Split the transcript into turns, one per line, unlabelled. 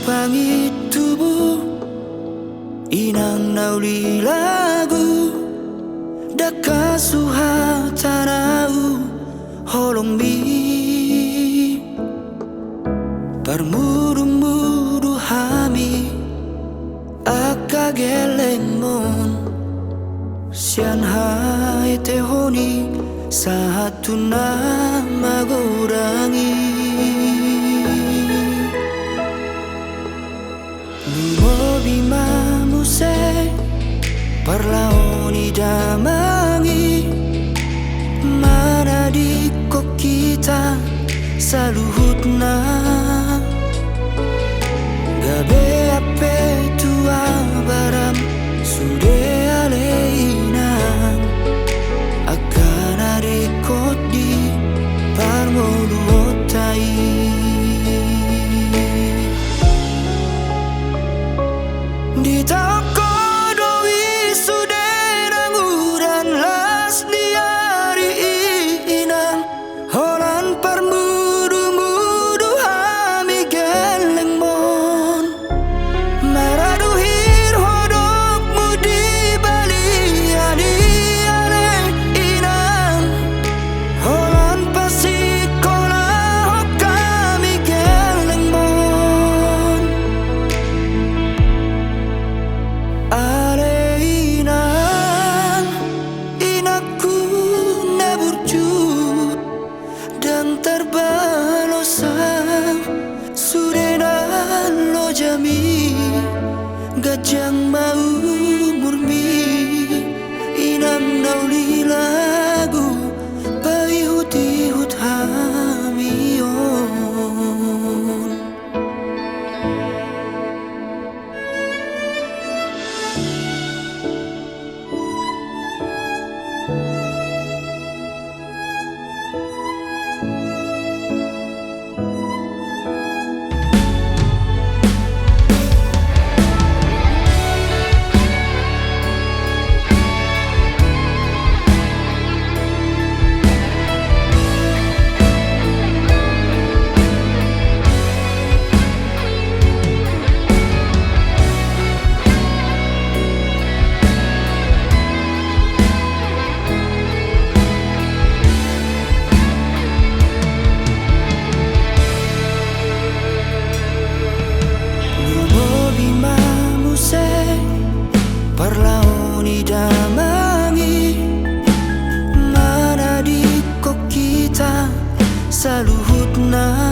pangit tubuh inang nauli lagu dakasuha tanau holong mi parmudu-mudu hami akageleng mon sian hai tehoni satu nama gorangi lumo bima muse parlaoni damangi mana di kok kita saluhutna gabe ape tua baram sude aleina akan adikot di parmodu otai di toko doi sude nanguran las di hari inang holan parmudu mudu hami geleng mon maraduhir hodok mudi baliani ale inang holan pasikola hokami geleng mon ale inang inaku neburju dan terbalosa sudenan lo jami gajang mau murmi inam nauli lagu payhut-hut hamion parlaoni damangi mana di kok kita saluhutna